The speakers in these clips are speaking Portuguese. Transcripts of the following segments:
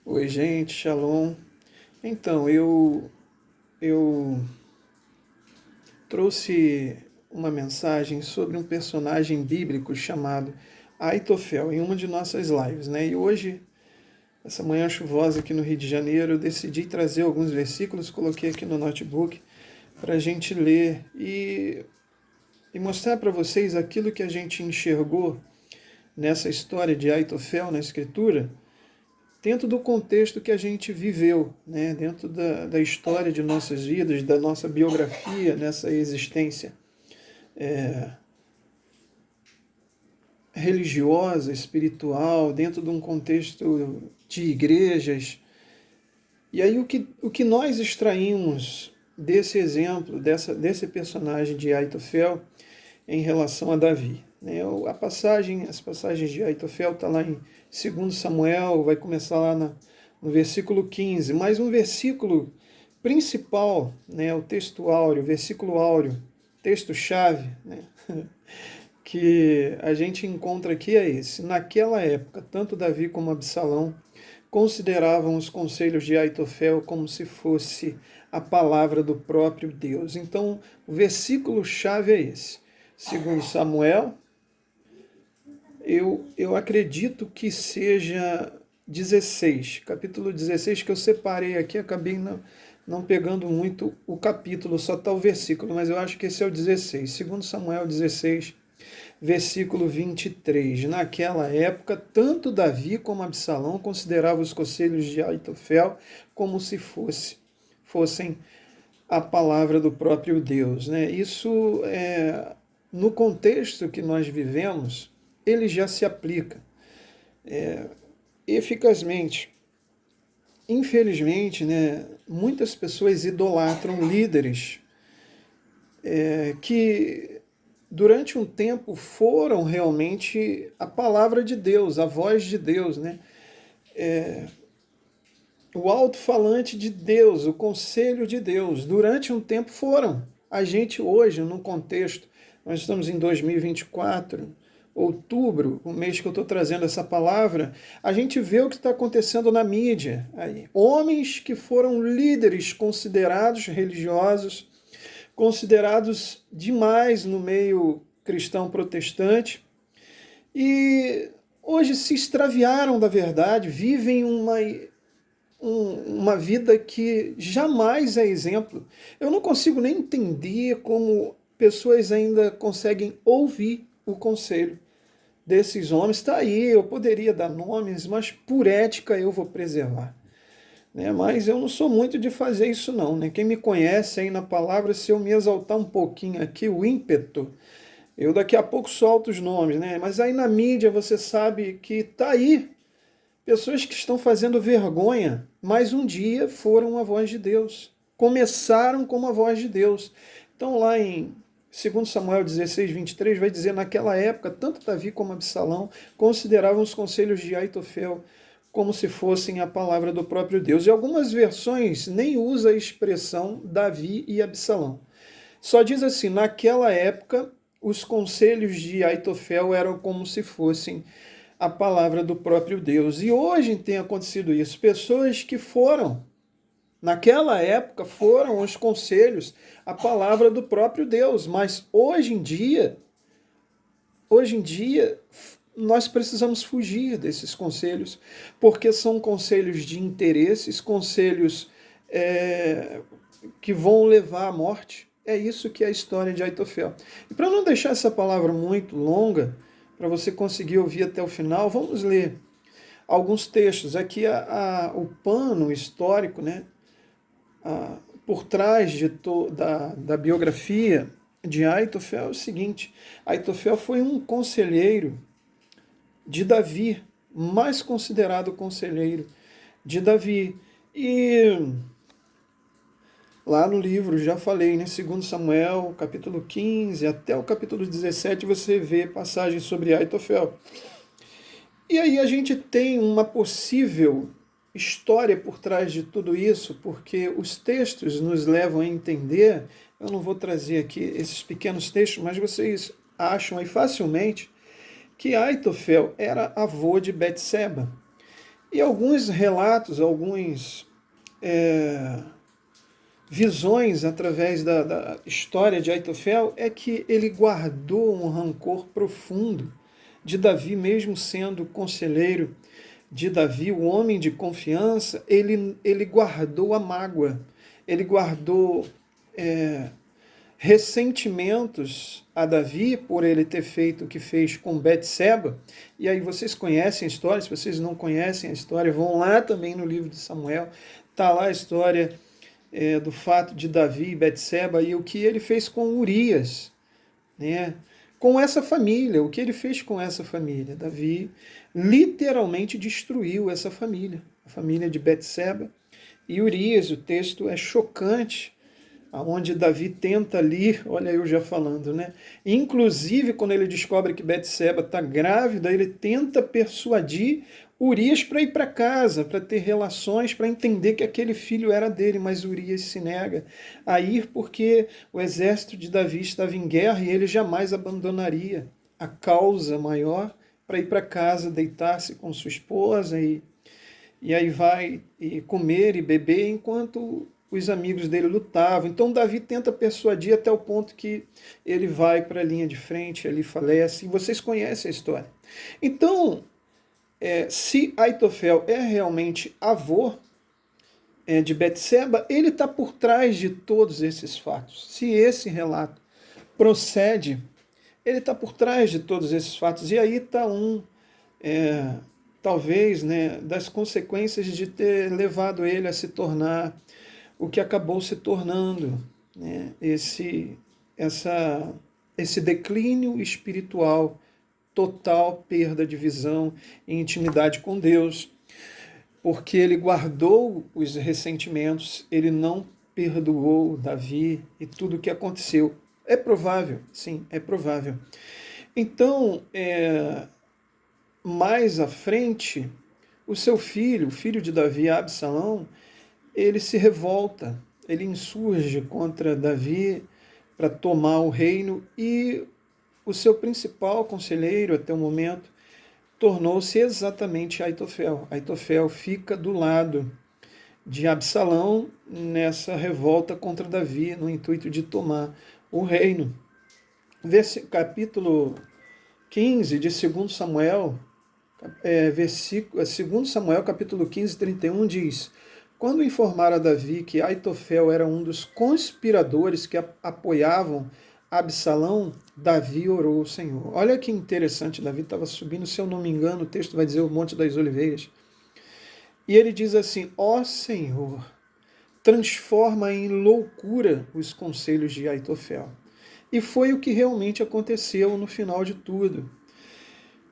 Oi, gente, shalom. Então, eu trouxe uma mensagem sobre um personagem bíblico chamado Aitofel em uma de nossas lives, né? E hoje, essa manhã chuvosa aqui no Rio de Janeiro, eu decidi trazer alguns versículos, coloquei aqui no notebook para a gente ler e mostrar para vocês aquilo que a gente enxergou nessa história de Aitofel na Escritura, dentro do contexto que a gente viveu, né? Dentro da história de nossas vidas, da nossa biografia nessa existência religiosa, espiritual, dentro de um contexto de igrejas. E aí o que nós extraímos desse exemplo, desse personagem de Aitofel em relação a Davi, né? As passagens de Aitofel estão lá em 2 Samuel, vai começar lá no versículo 15, mas um versículo principal, né, o texto áureo, versículo áureo, texto-chave, né, que a gente encontra aqui é esse. Naquela época, tanto Davi como Absalão consideravam os conselhos de Aitofel como se fosse a palavra do próprio Deus. Então, o versículo-chave é esse. Segundo Samuel, eu acredito que seja 16, capítulo 16, que eu separei aqui, acabei não pegando muito o capítulo, só está o versículo, mas eu acho que esse é o 16. Segundo Samuel 16, versículo 23. Naquela época, tanto Davi como Absalão consideravam os conselhos de Aitofel como se fossem a palavra do próprio Deus, né? Isso, no contexto que nós vivemos, ele já se aplica eficazmente. Infelizmente, né, muitas pessoas idolatram líderes que durante um tempo foram realmente a palavra de Deus, a voz de Deus, né? O alto-falante de Deus, o conselho de Deus, durante um tempo foram. A gente hoje, num contexto, nós estamos em 2024, outubro, o mês que eu estou trazendo essa palavra, a gente vê o que está acontecendo na mídia. Aí, homens que foram líderes considerados religiosos, considerados demais no meio cristão protestante, e hoje se extraviaram da verdade, vivem uma vida que jamais é exemplo. Eu não consigo nem entender como pessoas ainda conseguem ouvir o conselho desses homens. Está aí, eu poderia dar nomes, mas por ética eu vou preservar. Né? Mas eu não sou muito de fazer isso não. Né? Quem me conhece aí na palavra, se eu me exaltar um pouquinho aqui, o ímpeto, eu daqui a pouco solto os nomes. Né? Mas aí na mídia você sabe que está aí pessoas que estão fazendo vergonha, mas um dia foram a voz de Deus. Começaram como a voz de Deus. Então, lá em 2 Samuel 16, 23, vai dizer: naquela época, tanto Davi como Absalão consideravam os conselhos de Aitofel como se fossem a palavra do próprio Deus. E algumas versões nem usa a expressão Davi e Absalão. Só diz assim: naquela época, os conselhos de Aitofel eram como se fossem a palavra do próprio Deus. E hoje tem acontecido isso. Pessoas que naquela época, foram os conselhos, a palavra do próprio Deus. Mas hoje em dia, nós precisamos fugir desses conselhos, porque são conselhos de interesses, conselhos que vão levar à morte. É isso que é a história de Aitofel. E para não deixar essa palavra muito longa, para você conseguir ouvir até o final, vamos ler alguns textos. Aqui o pano histórico, né, por trás da biografia de Aitofel é o seguinte: Aitofel foi um conselheiro de Davi, mais considerado conselheiro de Davi. E lá no livro, já falei, né, 2 Samuel, capítulo 15, até o capítulo 17, você vê passagens sobre Aitofel. E aí a gente tem uma possível história por trás de tudo isso, porque os textos nos levam a entender. Eu não vou trazer aqui esses pequenos textos, mas vocês acham aí facilmente que Aitofel era avô de Betseba. E alguns relatos, alguns visões através da história de Aitofel é que ele guardou um rancor profundo de Davi, mesmo sendo conselheiro de Davi, o homem de confiança, ele guardou a mágoa, ele guardou ressentimentos a Davi por ele ter feito o que fez com Betseba. E aí vocês conhecem a história, se vocês não conhecem a história, vão lá também no livro de Samuel, está lá a história do fato de Davi e Betseba e o que ele fez com Urias, né? Com essa família, o que ele fez com essa família. Davi literalmente destruiu essa família, a família de Betseba e Urias. O texto é chocante, aonde Davi tenta ali, olha eu já falando, né? Inclusive, quando ele descobre que Betseba está grávida, ele tenta persuadir Urias para ir para casa, para ter relações, para entender que aquele filho era dele, mas Urias se nega a ir porque o exército de Davi estava em guerra e ele jamais abandonaria a causa maior para ir para casa, deitar-se com sua esposa e aí vai e comer e beber enquanto os amigos dele lutavam. Então Davi tenta persuadir até o ponto que ele vai para a linha de frente, ele falece, e vocês conhecem a história. Então, se Aitofel é realmente avô de Betseba, ele está por trás de todos esses fatos. Se esse relato procede, ele está por trás de todos esses fatos. E aí está talvez, né, das consequências de ter levado ele a se tornar o que acabou se tornando, né, esse declínio espiritual, total perda de visão e intimidade com Deus, porque ele guardou os ressentimentos, ele não perdoou Davi e tudo o que aconteceu. É provável, sim, é provável. Então, mais à frente, o seu filho, o filho de Davi, Absalão, ele se revolta, ele insurge contra Davi para tomar o reino e o seu principal conselheiro até o momento tornou-se exatamente Aitofel. Aitofel fica do lado de Absalão nessa revolta contra Davi, no intuito de tomar o reino. Capítulo 15 de 2 Samuel, 2 Samuel, capítulo 15, 31, diz: quando informaram a Davi que Aitofel era um dos conspiradores que apoiavam Absalão, Davi orou ao Senhor. Olha que interessante, Davi estava subindo, se eu não me engano, o texto vai dizer o Monte das Oliveiras. E ele diz assim: ó Senhor, transforma em loucura os conselhos de Aitofel. E foi o que realmente aconteceu no final de tudo.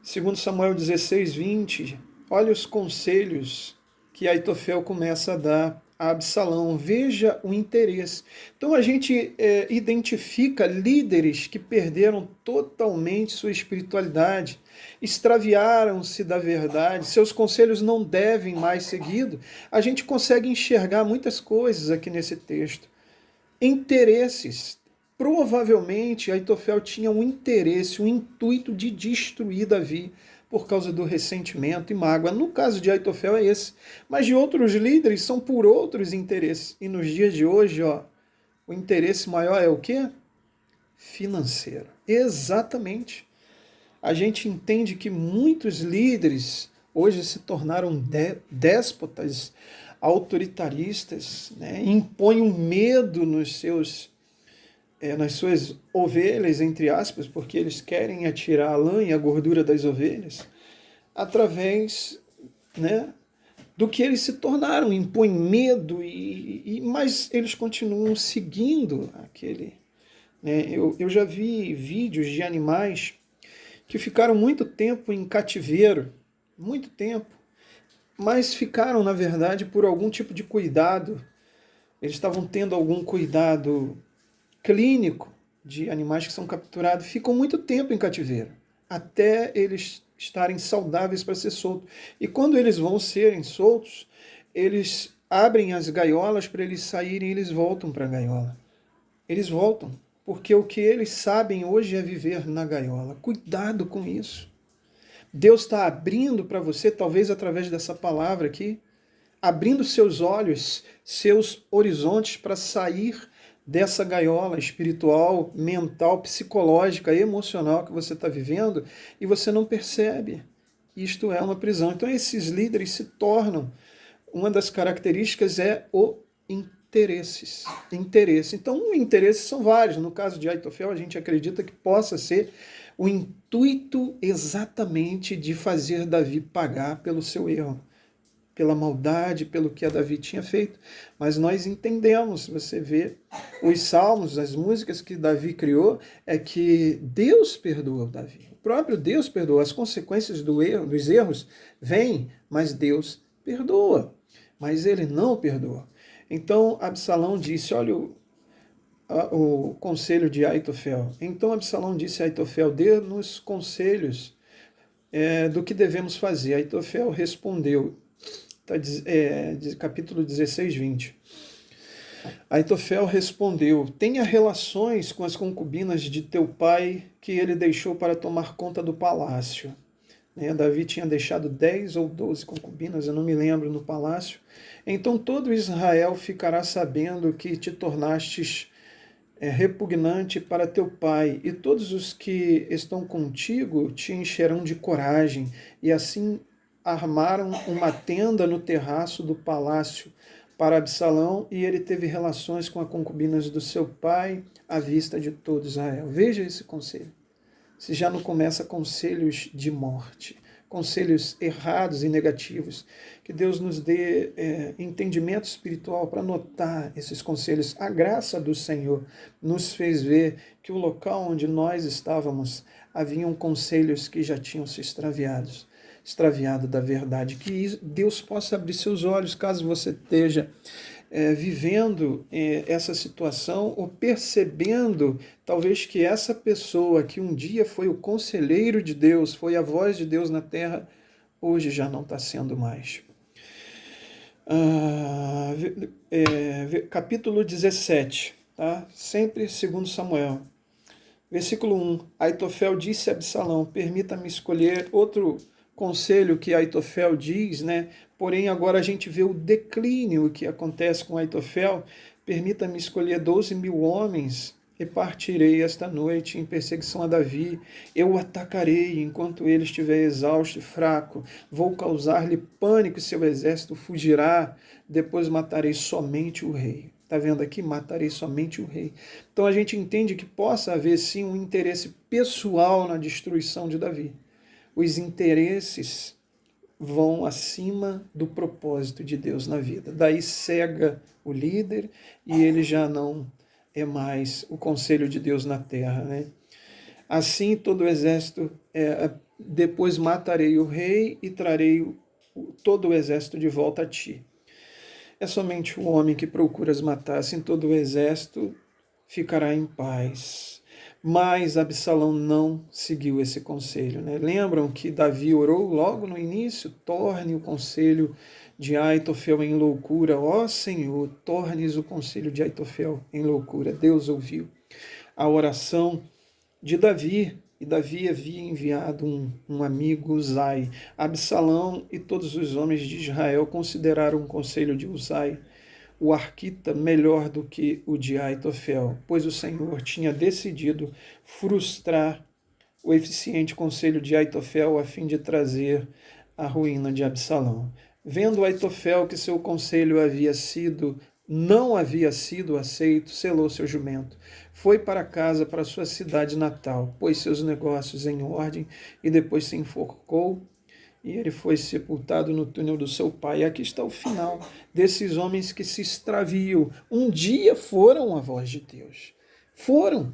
Segundo Samuel 16, 20, olha os conselhos que Aitofel começa a dar a Absalão. Veja o interesse. Então a gente identifica líderes que perderam totalmente sua espiritualidade, extraviaram-se da verdade, seus conselhos não devem mais seguidos. A gente consegue enxergar muitas coisas aqui nesse texto. Interesses. Provavelmente Aitofel tinha um interesse, um intuito de destruir Davi por causa do ressentimento e mágoa. No caso de Aitofel é esse. Mas de outros líderes são por outros interesses. E nos dias de hoje, o interesse maior é o quê? Financeiro. Exatamente. A gente entende que muitos líderes hoje se tornaram déspotas, autoritaristas, né? Impõem um medo nas suas ovelhas, entre aspas, porque eles querem atirar a lã e a gordura das ovelhas, através, né, do que eles se tornaram, impõem medo, mas eles continuam seguindo aquele. Né? Eu já vi vídeos de animais que ficaram muito tempo em cativeiro, muito tempo, mas ficaram, na verdade, por algum tipo de cuidado. Eles estavam tendo algum cuidado clínico de animais que são capturados, ficam muito tempo em cativeiro, até eles estarem saudáveis para ser soltos. E quando eles vão serem soltos, eles abrem as gaiolas para eles saírem e eles voltam para a gaiola. Eles voltam, porque o que eles sabem hoje é viver na gaiola. Cuidado com isso. Deus está abrindo para você, talvez através dessa palavra aqui, abrindo seus olhos, seus horizontes para sair dessa gaiola espiritual, mental, psicológica, emocional que você está vivendo e você não percebe. Isto é uma prisão. Então esses líderes se tornam, uma das características é o interesse. Então, o interesse são vários. No caso de Aitofel, a gente acredita que possa ser o intuito exatamente de fazer Davi pagar pelo seu erro, pela maldade, pelo que a Davi tinha feito. Mas nós entendemos, se você vê os salmos, as músicas que Davi criou, é que Deus perdoa o Davi. O próprio Deus perdoa. As consequências dos erros vêm, mas Deus perdoa. Mas ele não perdoa. Então Absalão disse, olha o conselho de Aitofel. Então Absalão disse a Aitofel, dê-nos conselhos do que devemos fazer. Aitofel respondeu, capítulo 16, 20. Aitofel respondeu, tenha relações com as concubinas de teu pai, que ele deixou para tomar conta do palácio. Davi tinha deixado 10 ou 12 concubinas, eu não me lembro, no palácio. Então todo Israel ficará sabendo que te tornastes repugnante para teu pai, e todos os que estão contigo te encherão de coragem. E assim armaram uma tenda no terraço do palácio para Absalão, e ele teve relações com as concubinas do seu pai à vista de todo Israel. Veja esse conselho. Se já não começa conselhos de morte, conselhos errados e negativos, que Deus nos dê entendimento espiritual para notar esses conselhos. A graça do Senhor nos fez ver que o local onde nós estávamos haviam conselhos que já tinham se extraviado da verdade. Que Deus possa abrir seus olhos, caso você esteja vivendo essa situação ou percebendo talvez que essa pessoa que um dia foi o conselheiro de Deus, foi a voz de Deus na terra, hoje já não está sendo mais. Capítulo 17, tá? Sempre segundo Samuel. Versículo 1. Aitofel disse a Absalão, permita-me escolher outro conselho que Aitofel diz, né? Porém, agora a gente vê o declínio que acontece com Aitofel. Permita-me escolher 12.000 homens e partirei esta noite em perseguição a Davi. Eu o atacarei enquanto ele estiver exausto e fraco. Vou causar-lhe pânico e seu exército fugirá. Depois matarei somente o rei. Está vendo aqui? Matarei somente o rei. Então a gente entende que possa haver sim um interesse pessoal na destruição de Davi. Os interesses vão acima do propósito de Deus na vida. Daí cega o líder e ele já não é mais o conselho de Deus na terra, né? Assim todo o exército, depois matarei o rei e trarei todo o exército de volta a ti. É somente o homem que procuras matar, assim todo o exército ficará em paz. Mas Absalão não seguiu esse conselho, né? Lembram que Davi orou logo no início? Torne o conselho de Aitofel em loucura. Ó Senhor, tornes o conselho de Aitofel em loucura. Deus ouviu a oração de Davi, e Davi havia enviado um amigo, Uzai. Absalão e todos os homens de Israel consideraram o conselho de Uzai, o arquita, melhor do que o de Aitofel, pois o Senhor tinha decidido frustrar o eficiente conselho de Aitofel a fim de trazer a ruína de Absalão. Vendo Aitofel que seu conselho não havia sido aceito, selou seu jumento. Foi para casa, para sua cidade natal, pôs seus negócios em ordem e depois se enforcou, e ele foi sepultado no túnel do seu pai. E aqui está o final desses homens que se extraviam. Um dia foram a voz de Deus. Foram.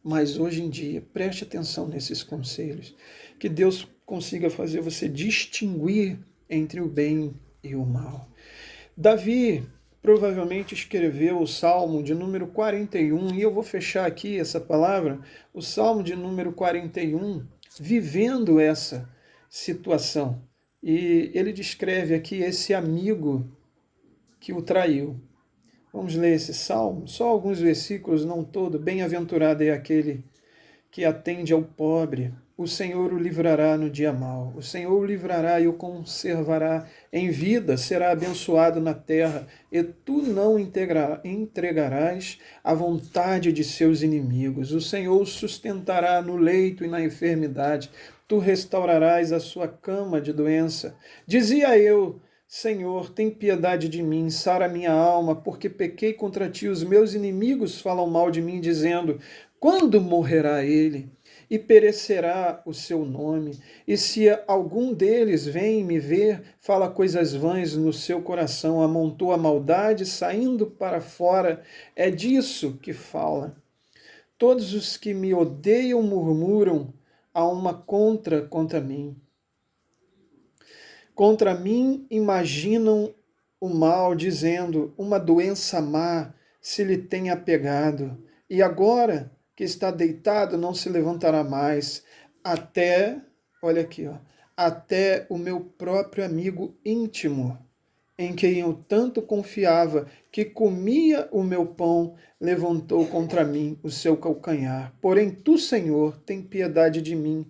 Mas hoje em dia, preste atenção nesses conselhos. Que Deus consiga fazer você distinguir entre o bem e o mal. Davi provavelmente escreveu o Salmo de número 41, e eu vou fechar aqui essa palavra, o Salmo de número 41, vivendo essa situação. E ele descreve aqui esse amigo que o traiu. Vamos ler esse salmo, só alguns versículos, não todo. Bem-aventurado é aquele que atende ao pobre. o Senhor o livrará no dia mau. O Senhor o livrará e o conservará em vida, será abençoado na terra, e tu não entregarás à vontade de seus inimigos. O Senhor o sustentará no leito e na enfermidade. Tu restaurarás a sua cama de doença. Dizia eu: Senhor, tem piedade de mim, sara minha alma, porque pequei contra ti. Os meus inimigos falam mal de mim, dizendo: quando morrerá ele? E perecerá o seu nome. E se algum deles vem me ver, fala coisas vãs no seu coração, amontoa maldade, saindo para fora, é disso que fala. Todos os que me odeiam murmuram a uma contra mim. Contra mim imaginam o mal, dizendo: uma doença má se lhe tem apegado, e agora que está deitado não se levantará mais, olha aqui, até o meu próprio amigo íntimo, em quem eu tanto confiava, que comia o meu pão, levantou contra mim o seu calcanhar. Porém tu, Senhor, tem piedade de mim.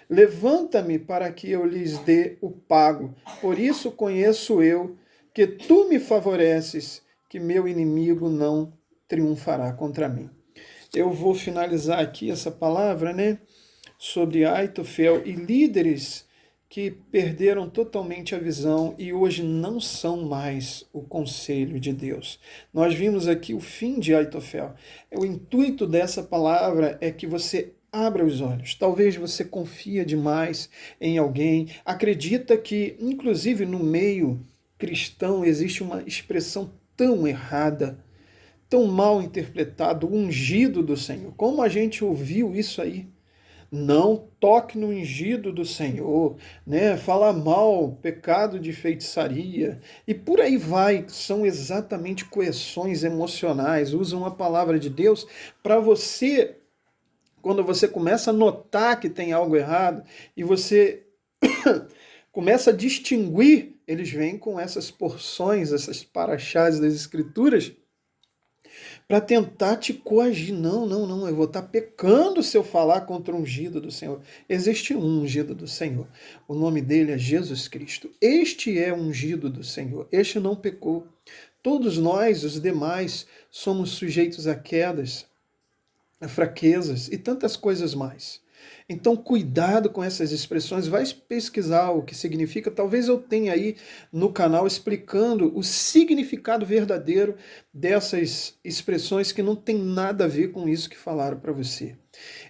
Levanta-me para que eu lhes dê o pago. Por isso conheço eu que tu me favoreces, que meu inimigo não triunfará contra mim. Eu vou finalizar aqui essa palavra, sobre Aitofel e líderes que perderam totalmente a visão e hoje não são mais o conselho de Deus. Nós vimos aqui o fim de Aitofel. O intuito dessa palavra é que você abra os olhos. Talvez você confia demais em alguém, acredita que, inclusive no meio cristão, existe uma expressão tão errada, tão mal interpretado, o ungido do Senhor. Como a gente ouviu isso aí? Não toque no ungido do Senhor, Fala mal, pecado de feitiçaria, e por aí vai. São exatamente coerções emocionais, usam a palavra de Deus para você, quando você começa a notar que tem algo errado, e você começa a distinguir, eles vêm com essas porções, essas paraxás das Escrituras, para tentar te coagir. Não, eu vou estar pecando se eu falar contra o ungido do Senhor. Existe um ungido do Senhor. O nome dele é Jesus Cristo. Este é o ungido do Senhor. Este não pecou. Todos nós, os demais, somos sujeitos a quedas, a fraquezas e tantas coisas mais. Então, cuidado com essas expressões, vai pesquisar o que significa. Talvez eu tenha aí no canal explicando o significado verdadeiro dessas expressões que não tem nada a ver com isso que falaram para você.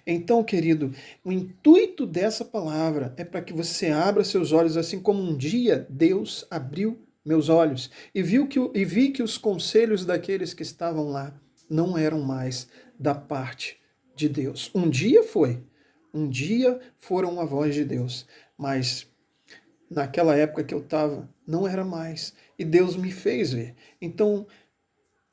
Então, querido, o intuito dessa palavra é para que você abra seus olhos, assim como um dia Deus abriu meus olhos e vi que os conselhos daqueles que estavam lá não eram mais da parte de Deus. Um dia foram a voz de Deus, mas naquela época que eu estava, não era mais. E Deus me fez ver. Então,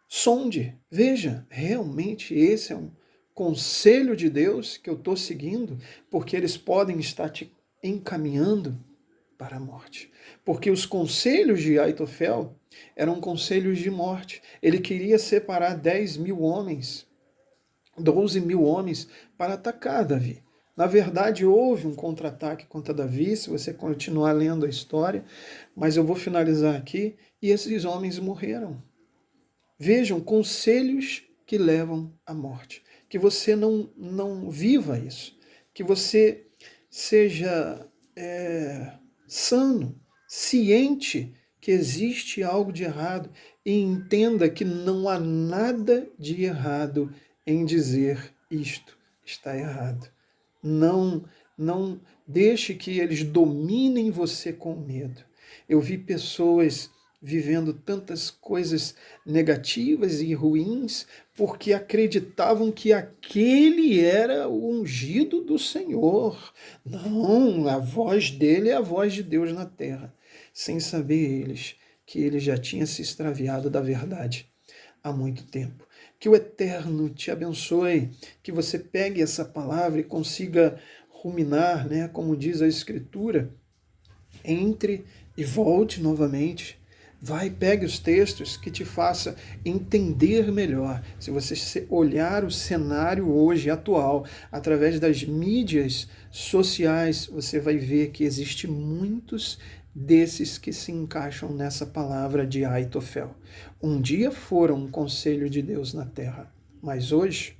sonde, veja, realmente esse é um conselho de Deus que eu estou seguindo, porque eles podem estar te encaminhando para a morte. Porque os conselhos de Aitofel eram conselhos de morte. Ele queria separar 10.000 homens, 12.000 homens para atacar Davi. Na verdade, houve um contra-ataque contra Davi, se você continuar lendo a história, mas eu vou finalizar aqui, e esses homens morreram. Vejam, conselhos que levam à morte. Que você não viva isso, que você seja sano, ciente que existe algo de errado e entenda que não há nada de errado em dizer isto está errado. Não deixe que eles dominem você com medo. Eu vi pessoas vivendo tantas coisas negativas e ruins porque acreditavam que aquele era o ungido do Senhor. Não, a voz dele é a voz de Deus na terra, sem saber eles que ele já tinha se extraviado da verdade há muito tempo. Que o Eterno te abençoe, que você pegue essa palavra e consiga ruminar, como diz a Escritura, entre e volte novamente. Vai, pegue os textos que te faça entender melhor. Se você olhar o cenário hoje atual, através das mídias sociais, você vai ver que existe muitos desses que se encaixam nessa palavra de Aitofel. Um dia foram um conselho de Deus na terra, mas hoje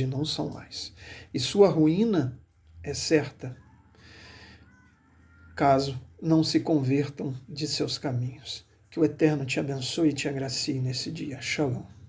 não são mais. E sua ruína é certa, caso não se convertam de seus caminhos. Que o Eterno te abençoe e te agracie nesse dia. Shalom.